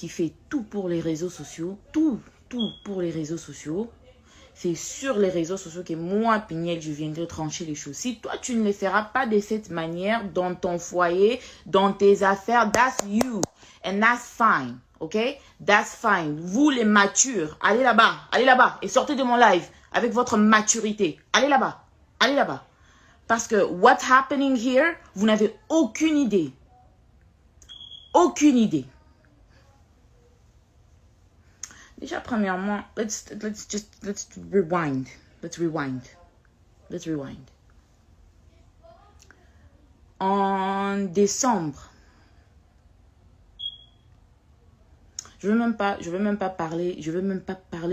qui fait tout pour les réseaux sociaux, tout pour les réseaux sociaux, c'est sur les réseaux sociaux que moi, Pignel, je viendrai trancher les choses. Si toi, tu ne les feras pas de cette manière dans ton foyer, dans tes affaires, that's you. And that's fine, ok? That's fine. Vous, les matures, allez là-bas et sortez de mon live avec votre maturité. Allez là-bas. Parce que what's happening here, vous n'avez aucune idée. Aucune idée. Déjà, premièrement, let's rewind. Let's rewind. En décembre, je veux même pas parler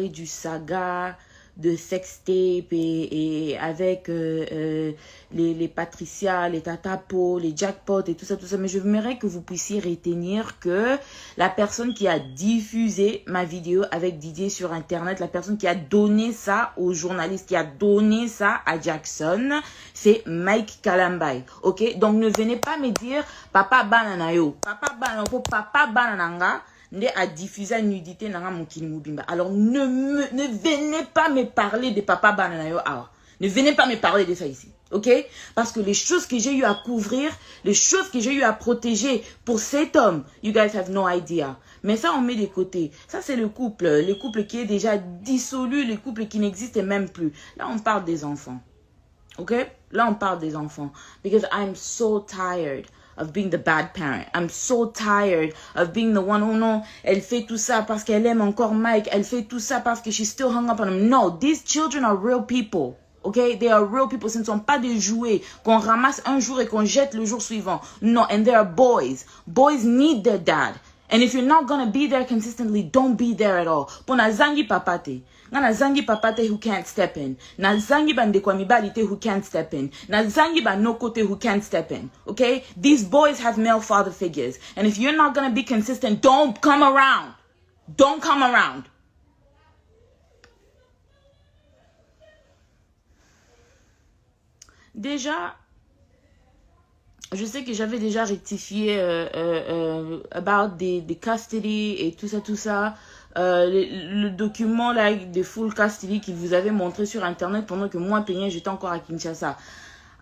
du saga de sextape et avec les Patricia, les Tata Po, les Jackpot et tout ça, mais je voudrais que vous puissiez retenir que la personne qui a diffusé ma vidéo avec Didier sur internet, la personne qui a donné ça aux journalistes, qui a donné ça à Jackson, c'est Mike Kalambay, ok? Donc ne venez pas me dire papa banana yo, papa banananga a diffusé la nudité dans Mokini Mubimba. Alors ne venez pas me parler de papa bananayo. Ne venez pas me parler de ça ici. Ok? Parce que les choses que j'ai eu à couvrir, les choses que j'ai eu à protéger pour cet homme, you guys have no idea. Mais ça, on met de côté. Ça, c'est le couple qui est déjà dissolu, le couple qui n'existe même plus. Là, on parle des enfants. Ok? Là, on parle des enfants. Because I'm so tired of being the bad parent. I'm so tired of being the one who, no, elle fait tout ça parce qu'elle aime encore Mike. Elle fait tout ça parce que she's still hung up on him. No, these children are real people. Okay? They are real people. Ce ne sont pas des jouets qu'on ramasse un jour et qu'on jette le jour suivant. No, and they are boys. Boys need their dad. And if you're not gonna be there consistently, don't be there at all. Pona zangi papate. Na zangi papate who can't step in. Na zangi bandekwa mibalite who can't step in. Na zangi banokote who can't step in. Okay? These boys have male father figures. And if you're not gonna be consistent, don't come around. Don't come around. Déjà, je sais que j'avais déjà rectifié about the custody et tout ça. Le document là de full custody qu'il vous avait montré sur internet pendant que moi, Peigné, j'étais encore à Kinshasa.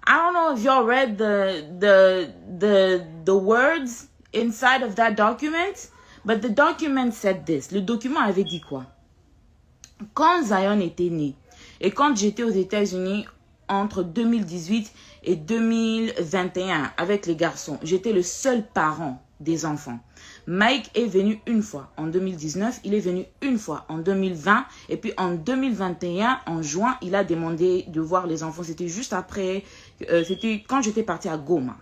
I don't know if y'all read the words inside of that document, but the document said this. Le document avait dit quoi? Quand Zion était né et quand j'étais aux États-Unis entre 2018 et 2021 avec les garçons, j'étais le seul parent des enfants. Mike est venu une fois en 2019, il est venu une fois en 2020 et puis en 2021, en juin, il a demandé de voir les enfants. C'était juste après, c'était quand j'étais partie à Goma.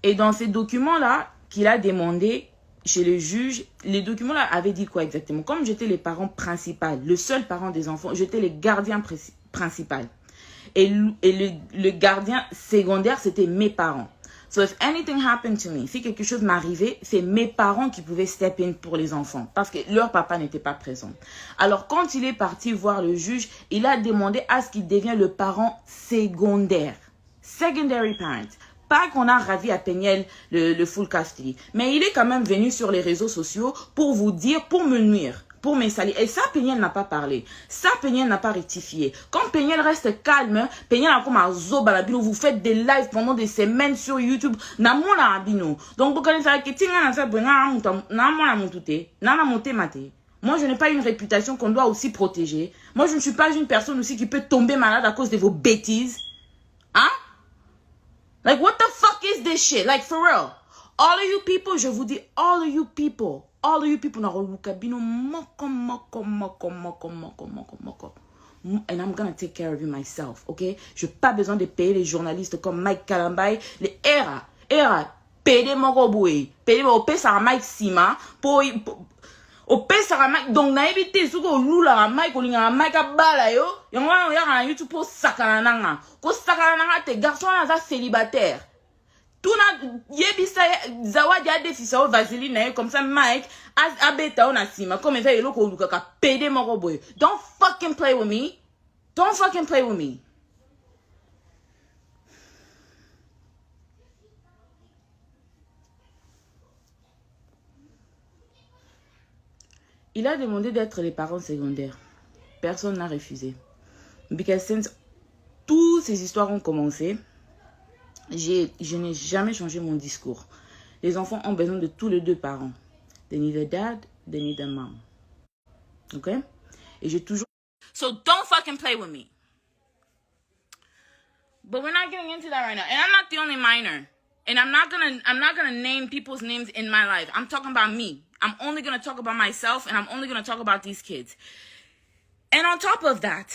Et dans ces documents-là qu'il a demandé chez le juge, les documents-là avaient dit quoi exactement? Comme j'étais les parents principaux, le seul parent des enfants, j'étais les gardiens principaux. Et le gardien secondaire, c'était mes parents. So if anything happened to me, si quelque chose m'arrivait, c'est mes parents qui pouvaient step in pour les enfants parce que leur papa n'était pas présent. Alors quand il est parti voir le juge, il a demandé à ce qu'il devienne le parent secondaire. Secondary parent. Pas qu'on a ravi à Peignel le full custody. Mais il est quand même venu sur les réseaux sociaux pour vous dire, pour me nuire, pour me salir. Et ça, Peignel n'a pas parlé. Ça, Peignel n'a pas rectifié. Quand Peignel reste calme, Peignel a comme un zobalabino. Vous faites des lives pendant des semaines sur YouTube. Namona abino. Donc, vous connaissez ça. Moi, je n'ai pas une réputation qu'on doit aussi protéger. Moi, je ne suis pas une personne aussi qui peut tomber malade à cause de vos bêtises. Hein? Like, what the fuck is this shit? Like, for real. All of you people, je vous dis, all of you people, and I'm gonna take care of you myself, ok? Je n'ai pas besoin de payer les journalistes comme Mike Kalambay, les era, payer mon boy, payer mon pesa Mike Sima, pour au pesa Mike, donc na évité, sous que lula Mike, ou l'inga Mike abala yo, y'en a un YouTube pour sakananga, ko sakananga te garçon là célibataire. Tout na yebisa zawadi a defisa o vaseline comme ça Mike a beta on a sima comme ça yelo ko luka ka pede mon boy. Don't fucking play with me. Don't fucking play with me. Il a demandé d'être les parents secondaires. Personne n'a refusé. Because since toutes ces histoires ont commencé, je n'ai jamais changé mon discours. Les enfants ont besoin de tous les deux parents. They need a dad, they need a mom. Ok? Et j'ai toujours... So don't fucking play with me. But we're not getting into that right now. And I'm not the only minor. And I'm not gonna name people's names in my life. I'm talking about me. I'm only gonna talk about myself, and I'm only gonna talk about these kids. And on top of that,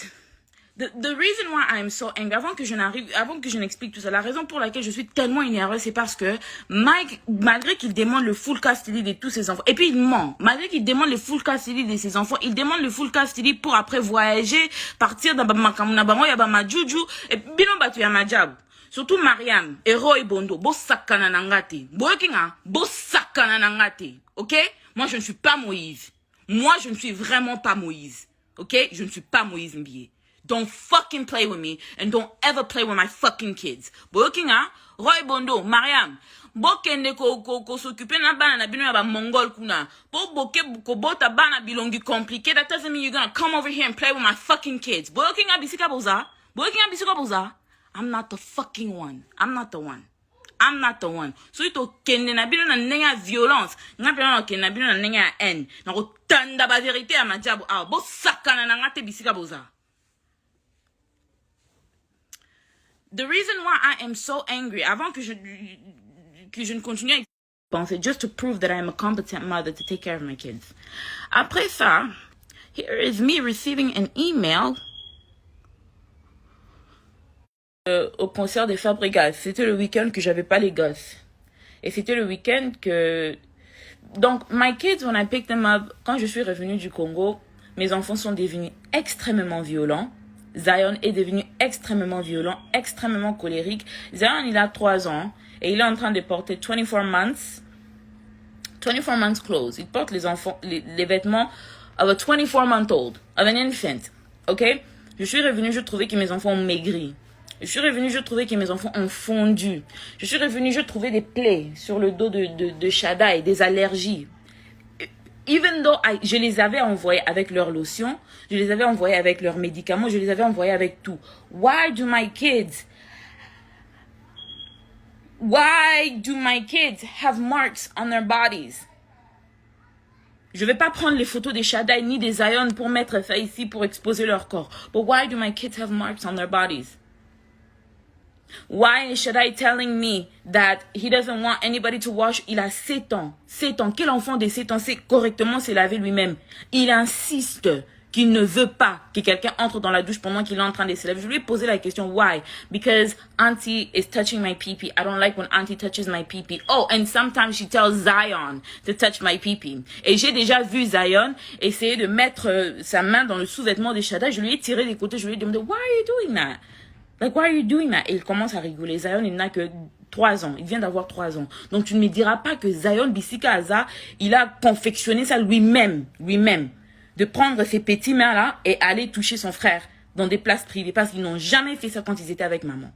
the reason why I'm so angry, avant que je n'explique tout ça, la raison pour laquelle je suis tellement énervée, c'est parce que Mike, malgré qu'il demande le full custody de tous ses enfants, et puis il ment, malgré qu'il demande le full custody de ses enfants, il demande le full custody pour après voyager, partir dans Bamakamuna Bango, Yabama Juju, et binon batu Yamajab. Surtout Mariam, et Roy Bondo, bo sakana nangati. Boekinga, bo sakana nangati. Ok? Moi, je ne suis pas Moïse. Moi, je ne suis vraiment pas Moïse. Ok? Je ne suis pas Moïse Mbiye. Don't fucking play with me and don't ever play with my fucking kids. Boekinga, Roy Bondo, Mariam, bokende ko s'occuper na bana na bino ya ba mongol kuna. Bo boke ko bota bana bilongi compliqué. That doesn't mean you're gonna come over here and play with my fucking kids. Boekinga bisika boza. Boekinga bisika boza. I'm not the fucking one. I'm not the one. I'm not the one. So ito kende na bino na nenga violence. Nga pena na kende na bino na nenga haine. Na ko tanda ba vérité à majabu. Ah, bo sakana na ngate bisika boza. The reason why I am so angry, avant que je ne continue à penser, just to prove that I am a competent mother to take care of my kids. Après ça, here is me receiving an email au concert des Fabregas. C'était le week-end que j'avais pas les gosses. Et c'était le week-end que... Donc, my kids, when I picked them up, quand je suis revenue du Congo, mes enfants sont devenus extrêmement violents. Zion est devenu extrêmement violent, extrêmement colérique. Zion, il a 3 ans et il est en train de porter 24 months clothes. Il porte les vêtements of a 24-month-old, of an infant. Ok? Je suis revenue, je trouvais que mes enfants ont maigri. Je suis revenue, je trouvais que mes enfants ont fondu. Je suis revenue, je trouvais des plaies sur le dos de Shada et des allergies. Even though je les avais envoyés avec leur lotion, je les avais envoyés avec leurs médicaments, je les avais envoyés avec tout. Why do my kids have marks on their bodies? Je vais pas prendre les photos des Shaddai ni des Zion pour mettre ça ici pour exposer leur corps. But why do my kids have marks on their bodies? Why is Shaddai telling me that he doesn't want anybody to wash? Il a 7 ans. 7 ans. Quel enfant de 7 ans sait correctement se laver lui-même? Il insiste qu'il ne veut pas que quelqu'un entre dans la douche pendant qu'il est en train de se laver. Je lui ai posé la question, why? Because auntie is touching my pee-pee. I don't like when auntie touches my pee-pee. Oh, and sometimes she tells Zion to touch my pee-pee. Et j'ai déjà vu Zion essayer de mettre sa main dans le sous-vêtement de Shaddai. Je lui ai tiré des côtés. Je lui ai demandé, why are you doing that? Like, why are you doing that? Et il commence à rigoler. Zion, il n'a que 3 ans. Il vient d'avoir 3 ans. Donc, tu ne me diras pas que Zion Bissika Aza, il a confectionné ça lui-même. De prendre ses petits mains-là et aller toucher son frère dans des places privées. Parce qu'ils n'ont jamais fait ça quand ils étaient avec maman.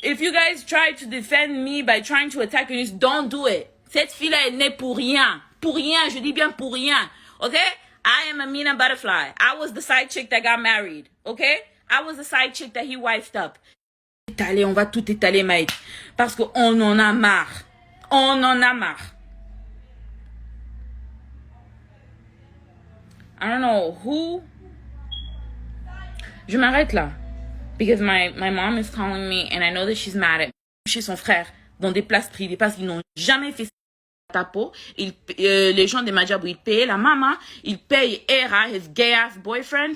If you guys try to defend me by trying to attack me, don't do it. Cette fille-là est née pour rien. Pour rien, je dis bien pour rien. Okay? I am Amina Butterfly. I was the side chick that got married. Okay? I was the side chick that he wifed up. Étaler, on va tout étaler, Mike. Parce qu'on en a marre. On en a marre. I don't know who. Je m'arrête là. Because my mom is calling me and I know that she's mad at me. Chez son frère, dans des places privées, parce qu'ils n'ont jamais fait ça. Tapo, les gens de Majabou, ils payaient la maman, ils payent Era, his gay ass boyfriend,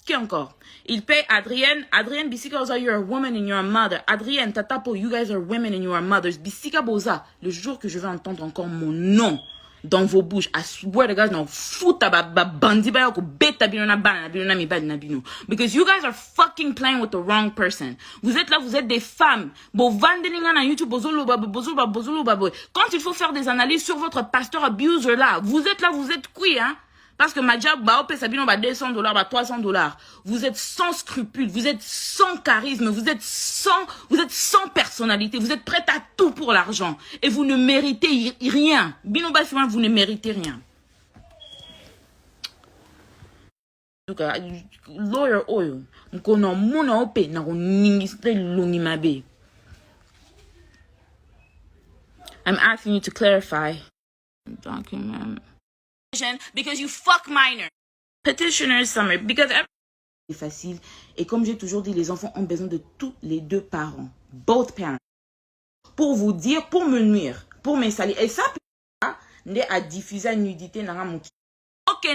qui encore? Ils payent Adrienne Bissika Boza, you're a woman and you're a mother. Adrienne, Tatapo, you guys are women and you are mothers. Bissika Boza, le jour que je vais entendre encore mon nom dans vos bouches, I swear to God, no, futa bandi ba yoko beta binona bana binona mi bana bino. Because you guys are fucking playing with the wrong person. Vous êtes là, vous êtes des femmes. Bo vandelinga na YouTube, bozolo babo. Quand il faut faire des analyses sur votre pasteur abuser là, vous êtes là, vous êtes qui, hein? Parce que Madjab, bah, Sabino, bah, $200, bah, $300. Vous êtes sans scrupules, vous êtes sans charisme, vous êtes sans personnalité, vous êtes prête à tout pour l'argent. Et vous ne méritez rien. Bino, bah, vous ne méritez rien. En tout cas, lawyer oil, mkono muna ope, na kuningiste lungi mabe. I'm asking you to clarify. Document. Because you fuck minor. Petitioner summary. Because c'est facile. Et comme j'ai toujours dit, les enfants ont besoin de tous les deux parents. Both parents. Pour vous dire, pour me nuire, pour me salir. Et ça, n'est à diffuser la nudité dans mon kit. Ok,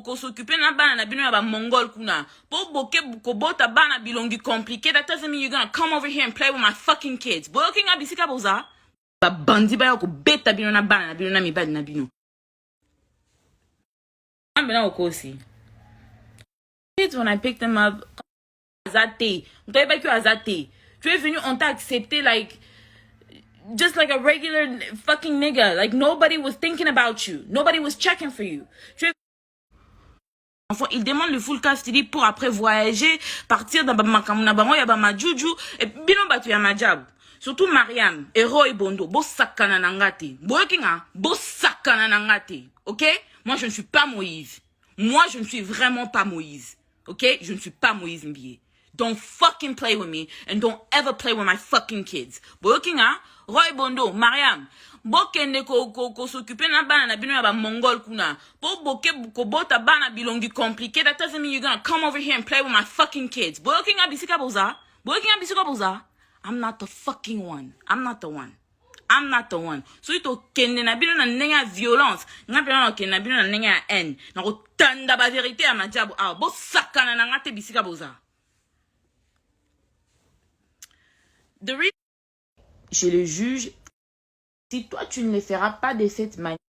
ko s'occuper na bana na bino ya ba mongol kuna. Po boke ko bota bana bilongi compliqué. That doesn't mean you're gonna come over here and play with my fucking kids. Boy, okay, nga bisika boza. Ba bandi ba ko beta bino na bana na bino na mibadi na bino. I'm been aussi. Kids, when I picked them up, Azate. Tu es venu, on t'a accepté like just like a regular fucking nigga. Like nobody was thinking about you. Nobody was checking for you. Enfin, il demande le full custody pour après voyager, partir dans ma juju et bino batu ya Madjab. Surtout Mariam et Roy Bondo. Bo sakana nangate. Bo sakana nangate. Ok? Moi, je ne suis pas Moïse. Moi, je ne suis vraiment pas Moïse. Ok? Je ne suis pas Moïse Mbié. Don't fucking play with me and don't ever play with my fucking kids. Boyokinga, Roy Bondo, Mariam, bokende ko s'occuper na bana na bino ya ba mongol kuna. Bo boke ko bota bana bilongi compliqué. That doesn't mean you're gonna come over here and play with my fucking kids. Boyokinga bisika boza. Boyokinga bisika boza. I'm not the fucking one. I'm not the one. I'm not the one. So ito kende na bino na nenga violence. Nga bino na kende na bino na nenga haine. Na ko tanda ba vérité à Madjab. Ah, bo sakana na ngate bisika boza. Chez le juge, si toi tu ne les feras pas de cette manière,